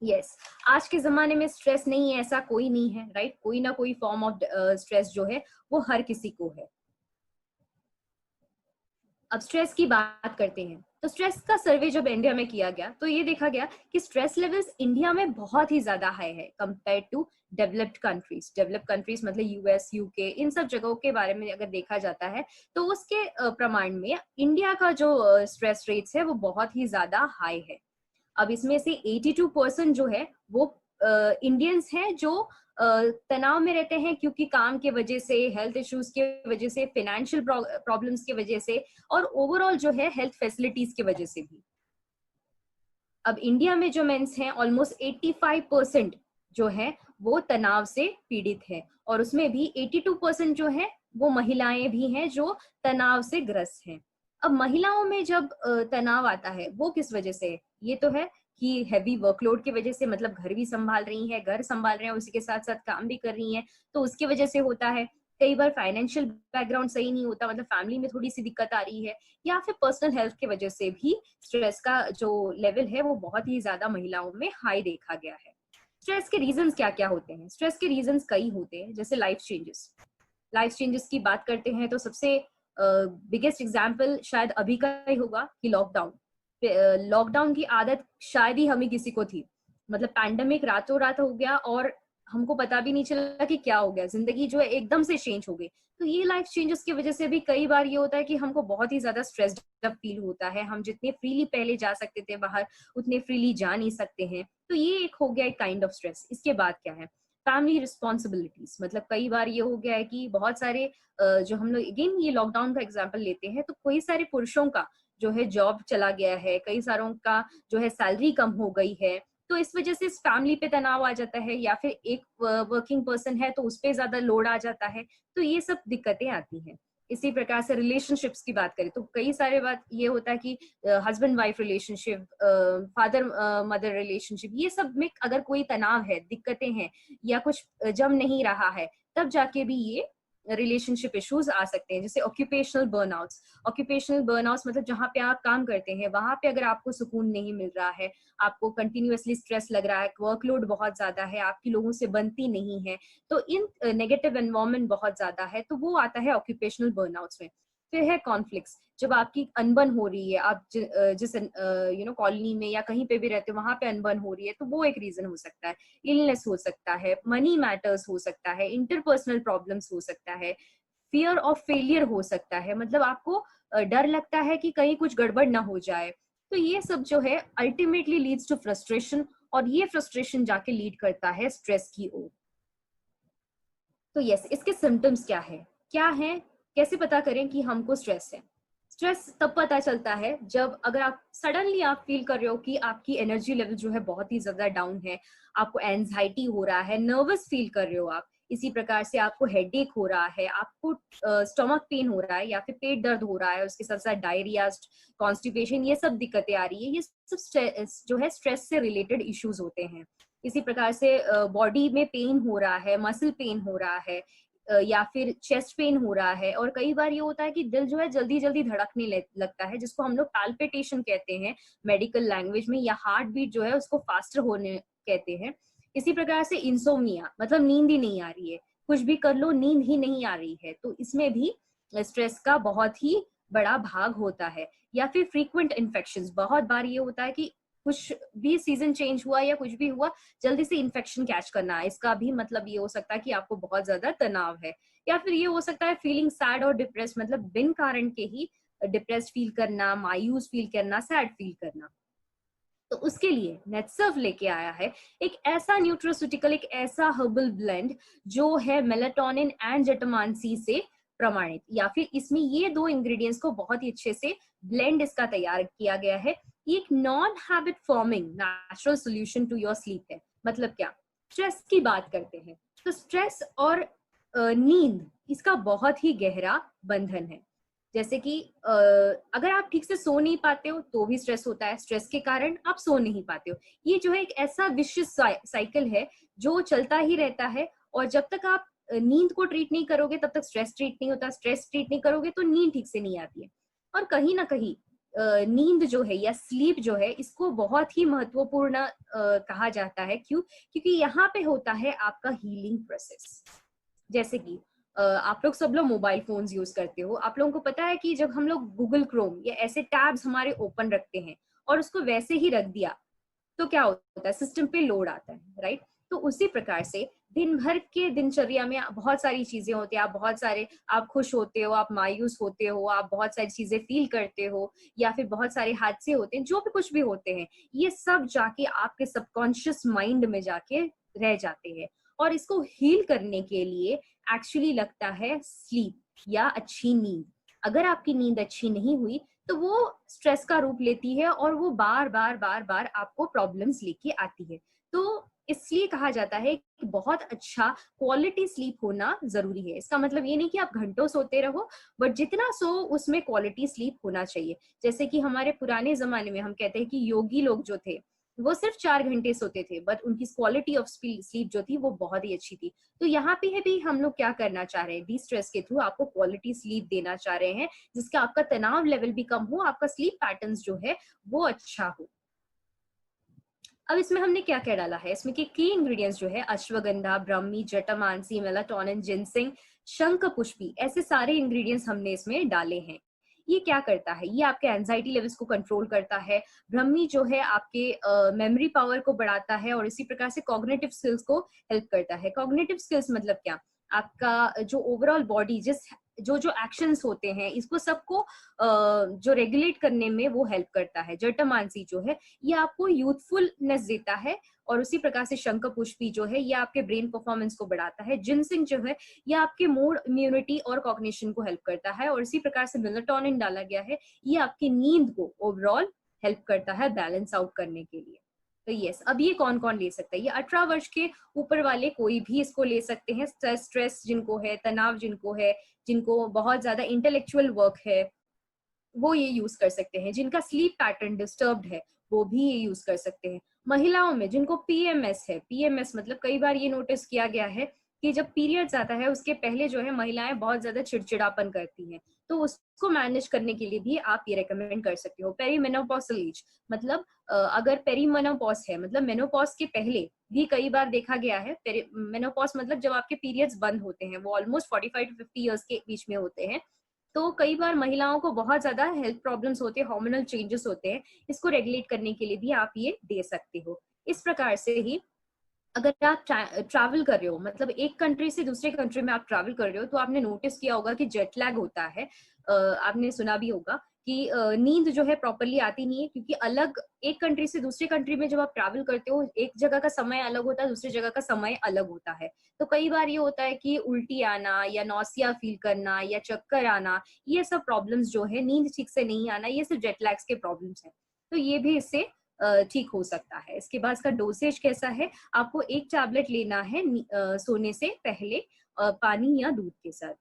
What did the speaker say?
Yes, आज के जमाने में स्ट्रेस नहीं है ऐसा कोई नहीं है, राइट? कोई ना कोई फॉर्म ऑफ स्ट्रेस जो है वो हर किसी को है। अब स्ट्रेस की बात करते हैं, तो स्ट्रेस का सर्वे जब इंडिया में किया गया तो ये देखा गया कि स्ट्रेस लेवल्स इंडिया में बहुत ही ज्यादा हाई है compare to developed countries. Developed countries मतलब यूएस, यूके, इन सब जगहों के बारे में अगर देखा जाता है तो उसके प्रमाण में इंडिया का जो स्ट्रेस रेट्स है वो बहुत ही ज्यादा हाई है। अब इसमें से 82% जो है वो इंडियंस हैं जो तनाव में रहते हैं, क्योंकि काम के वजह से, हेल्थ इश्यूज के वजह से, फाइनेंशियल प्रॉब्लम्स की वजह से, और ओवरऑल जो है हेल्थ फैसिलिटीज की वजह से भी। अब इंडिया में जो मेंस हैं ऑलमोस्ट 85% जो है वो तनाव से पीड़ित है, और उसमें भी 82% जो है वो महिलाएं भी हैं जो तनाव से ग्रस्त हैं। अब महिलाओं में जब तनाव आता है वो किस वजह से है? ये तो है कि हैवी वर्कलोड की वजह से, मतलब घर भी संभाल रही हैं, घर संभाल रहे हैं, उसी के साथ साथ काम भी कर रही हैं, तो उसकी वजह से होता है। कई बार फाइनेंशियल बैकग्राउंड सही नहीं होता, मतलब फैमिली में थोड़ी सी दिक्कत आ रही है, या फिर पर्सनल हेल्थ की वजह से भी स्ट्रेस का जो लेवल है वो बहुत ही ज्यादा महिलाओं में हाई देखा गया है। स्ट्रेस के रीजंस क्या क्या होते हैं? स्ट्रेस के रीजंस कई होते हैं, जैसे लाइफ चेंजेस की बात करते हैं तो सबसे बिगेस्ट एग्जांपल शायद अभी का ही होगा कि लॉकडाउन। लॉकडाउन की आदत शायद ही हमें किसी को थी, मतलब पैंडेमिक रातों रात हो गया और हमको पता भी नहीं चला कि क्या हो गया, जिंदगी जो है एकदम से चेंज हो गई। तो ये लाइफ चेंजेस की वजह से भी कई बार ये होता है कि हमको बहुत ही ज्यादा स्ट्रेस्ड फील होता है। हम जितने फ्रीली पहले जा सकते थे बाहर, उतने फ्रीली जा नहीं सकते हैं, तो ये एक हो गया एक काइंड ऑफ स्ट्रेस। इसके बाद क्या है? फैमिली रिस्पॉन्सिबिलिटीज, मतलब कई बार ये हो गया है कि बहुत सारे जो हम लोग अगेन ये लॉकडाउन का एग्जाम्पल लेते हैं, तो कई सारे पुरुषों का जो है जॉब चला गया है, कई सारों का जो है सैलरी कम हो गई है, तो इस वजह से इस फैमिली पे तनाव आ जाता है, या फिर एक वर्किंग पर्सन है तो उस पर ज्यादा लोड आ जाता है, तो ये सब दिक्कतें आती हैं। इसी प्रकार से रिलेशनशिप्स की बात करें तो कई सारे बात ये होता है कि husband wife relationship, father mother relationship, ये सब में अगर कोई तनाव है, दिक्कतें हैं, या कुछ जम नहीं रहा है, तब जाके भी ये रिलेशनशिप इश्यूज आ सकते हैं। जैसे ऑक्यूपेशनल बर्नआउट्स मतलब जहाँ पे आप काम करते हैं वहां पे अगर आपको सुकून नहीं मिल रहा है, आपको कंटिन्यूअसली स्ट्रेस लग रहा है, वर्कलोड बहुत ज्यादा है, आपकी लोगों से बनती नहीं है, तो इन नेगेटिव एनवायरमेंट बहुत ज्यादा है, तो वो आता है ऑक्यूपेशनल बर्नआउट्स में। फिर है कॉन्फ्लिक्ट्स, जब आपकी अनबन हो रही है, आप जिस कॉलोनी में या कहीं पे भी रहते हो वहां पे अनबन हो रही है, तो वो एक रीजन हो सकता है। इलनेस हो सकता है, मनी मैटर्स हो सकता है, इंटरपर्सनल प्रॉब्लम्स हो सकता है, फियर ऑफ फेलियर हो सकता है, मतलब आपको डर लगता है कि कहीं कुछ गड़बड़ ना हो जाए। तो ये सब जो है अल्टीमेटली लीड्स टू फ्रस्ट्रेशन, और ये फ्रस्ट्रेशन जाके लीड करता है स्ट्रेस की ओर। तो यस, इसके सिम्टम्स क्या है, कैसे पता करें कि हमको स्ट्रेस है? स्ट्रेस तब पता चलता है जब अगर आप सडनली आप फील कर रहे हो कि आपकी एनर्जी लेवल जो है बहुत ही ज्यादा डाउन है, आपको एंजाइटी हो रहा है, नर्वस फील कर रहे हो आप, इसी प्रकार से आपको हेडेक हो रहा है, आपको स्टमक पेन हो रहा है, या फिर पेट दर्द हो रहा है, उसके साथ साथ डायरिया, कॉन्स्टिपेशन, ये सब दिक्कतें आ रही है, ये सब जो है स्ट्रेस से रिलेटेड इश्यूज होते हैं। इसी प्रकार से बॉडी में पेन हो रहा है, मसल पेन हो रहा है, या फिर चेस्ट पेन हो रहा है, और कई बार ये होता है कि दिल जो है जल्दी जल्दी धड़कने लगता है, जिसको हम लोग पैल्पिटेशन कहते हैं मेडिकल लैंग्वेज में, या हार्ट बीट जो है उसको फास्टर होने कहते हैं। इसी प्रकार से इंसोम्निया, मतलब नींद ही नहीं आ रही है, कुछ भी कर लो नींद ही नहीं आ रही है, तो इसमें भी स्ट्रेस का बहुत ही बड़ा भाग होता है। या फिर फ्रीक्वेंट इन्फेक्शंस, बहुत बार ये होता है कि कुछ भी सीजन चेंज हुआ या कुछ भी हुआ, जल्दी से इन्फेक्शन कैच करना है, इसका भी मतलब ये हो सकता है कि आपको बहुत ज्यादा तनाव है। या फिर ये हो सकता है फीलिंग सैड और डिप्रेस, मतलब बिन कारण के ही डिप्रेस्ड फील करना, मायूस फील करना, सैड फील करना। तो उसके लिए नेटसर्व लेके आया है एक ऐसा न्यूट्रोस्यूटिकल, एक ऐसा हर्बल ब्लेंड जो है मेलाटोनिन एंड जटमान सी से प्रमाणित, या फिर इसमें ये दो इंग्रेडिएंट्स को बहुत ही अच्छे से ब्लेंड इसका तैयार किया गया है। ये एक non habit forming natural solution to your sleep है। मतलब क्या? स्ट्रेस की बात करते हैं तो स्ट्रेस और नींद, इसका बहुत ही गहरा बंधन है। जैसे कि अगर आप ठीक से सो नहीं पाते हो तो भी स्ट्रेस होता है, स्ट्रेस के कारण आप सो नहीं पाते हो। ये जो है एक ऐसा विशिष्ट साइकिल है जो चलता ही रहता है, और जब तक आप नींद को ट्रीट नहीं करोगे तब तक स्ट्रेस ट्रीट नहीं होता, स्ट्रेस ट्रीट नहीं करोगे तो नींद ठीक से नहीं आती है। और कहीं ना कहीं नींद जो है या स्लीप जो है इसको बहुत ही महत्वपूर्ण कहा जाता है। क्यों? क्योंकि यहाँ पे होता है आपका हीलिंग प्रोसेस। जैसे कि आप लोग सब लोग मोबाइल फोन्स यूज करते हो, आप लोगों को पता है कि जब हम लोग गूगल क्रोम या ऐसे टैब्स हमारे ओपन रखते हैं और उसको वैसे ही रख दिया तो क्या होता है, सिस्टम पे लोड आता है, राइट? तो उसी प्रकार से दिन भर के दिनचर्या में बहुत सारी चीजें होती है, आप बहुत सारे, आप खुश होते हो, आप मायूस होते हो, आप बहुत सारी चीजें फील करते हो, या फिर बहुत सारे हादसे होते हैं, जो भी कुछ भी होते हैं, ये सब जाके आपके सबकॉन्शियस माइंड में जाके रह जाते हैं। और इसको हील करने के लिए एक्चुअली लगता है स्लीप या अच्छी नींद। अगर आपकी नींद अच्छी नहीं हुई तो वो स्ट्रेस का रूप लेती है और वो बार बार बार बार आपको प्रॉब्लम्स लेके आती है। तो इसलिए कहा जाता है कि बहुत अच्छा क्वालिटी स्लीप होना जरूरी है। इसका मतलब ये नहीं कि आप घंटों सोते रहो, बट जितना सो उसमें क्वालिटी स्लीप होना चाहिए। जैसे कि हमारे पुराने जमाने में हम कहते हैं कि योगी लोग जो थे वो सिर्फ 4 घंटे सोते थे, बट उनकी क्वालिटी ऑफ स्लीप जो थी वो बहुत ही अच्छी थी। तो यहाँ पे है भी हम लोग क्या करना चाह रहे हैं, डी स्ट्रेस के थ्रू आपको क्वालिटी स्लीप देना चाह रहे हैं, जिसका आपका तनाव लेवल भी कम हो, आपका स्लीप पैटर्न्स जो है वो अच्छा हो। अब इसमें हमने क्या क्या डाला है, इसमें की इंग्रेडिएंट्स जो है अश्वगंधा, ब्रह्मी, जटामांसी, मेलाटोनिन, जिनसिंग, शंख पुष्पी, ऐसे सारे इंग्रेडिएंट्स हमने इसमें डाले हैं। ये क्या करता है, ये आपके एंजाइटी लेवल्स को कंट्रोल करता है। ब्रह्मी जो है आपके मेमोरी पावर को बढ़ाता है और इसी प्रकार से कॉग्निटिव स्किल्स को हेल्प करता है। कॉग्निटिव स्किल्स मतलब क्या, आपका जो ओवरऑल बॉडी जिस जो जो एक्शंस होते हैं इसको सबको जो रेगुलेट करने में वो हेल्प करता है। जटामांसी जो है ये आपको यूथफुलनेस देता है और उसी प्रकार से शंख पुष्पी जो है ये आपके ब्रेन परफॉर्मेंस को बढ़ाता है। जिनसिंग जो है ये आपके मूड, इम्यूनिटी और कॉग्निशन को हेल्प करता है और इसी प्रकार से मेलाटोनिन डाला गया है, ये आपकी नींद को ओवरऑल हेल्प करता है बैलेंस आउट करने के लिए। तो यस, अब ये कौन कौन ले सकता है, ये 18 वर्ष के ऊपर वाले कोई भी इसको ले सकते हैं। स्ट्रेस जिनको है, तनाव जिनको है, जिनको बहुत ज्यादा इंटेलेक्चुअल वर्क है वो ये यूज कर सकते हैं। जिनका स्लीप पैटर्न डिस्टर्ब्ड है वो भी ये यूज कर सकते हैं। महिलाओं में जिनको पीएमएस है, पीएमएस मतलब कई बार ये नोटिस किया गया है कि जब पीरियड्स आता है उसके पहले जो है महिलाएं बहुत ज्यादा चिड़चिड़ापन करती हैं, तो उसको मैनेज करने के लिए भी आप ये रेकमेंड कर सकते हो। पेरीमेनोपॉसल एज मतलब अगर पेरीमेनोपॉज है मतलब मेनोपॉज के पहले भी कई बार देखा गया है, मेनोपॉज मतलब जब आपके पीरियड्स बंद होते हैं, वो ऑलमोस्ट 45 to 50 ईयर्स के बीच में होते हैं, तो कई बार महिलाओं को बहुत ज्यादा हेल्थ प्रॉब्लम्स होते हैं, हार्मोनल चेंजेस होते हैं, इसको रेगुलेट करने के लिए भी आप ये दे सकते हो। इस प्रकार से ही अगर आप ट्रैवल कर रहे हो, मतलब एक कंट्री से दूसरे कंट्री में आप ट्रैवल कर रहे हो, तो आपने नोटिस किया होगा कि जेट लैग होता है। आपने सुना भी होगा कि नींद जो है प्रॉपरली आती नहीं है, क्योंकि अलग एक कंट्री से दूसरे कंट्री में जब आप ट्रैवल करते हो, एक जगह का समय अलग होता है, दूसरी जगह का समय अलग होता है। तो कई बार ये होता है कि उल्टी आना या नौसिया फील करना या चक्कर आना, ये सब प्रॉब्लम्स जो है, नींद ठीक से नहीं आना, ये सिर्फ जेट लैग्स के प्रॉब्लम्स है। तो ये भी इससे ठीक हो सकता है। इसके बाद इसका डोसेज कैसा है, आपको एक टैबलेट लेना है सोने से पहले पानी या दूध के साथ।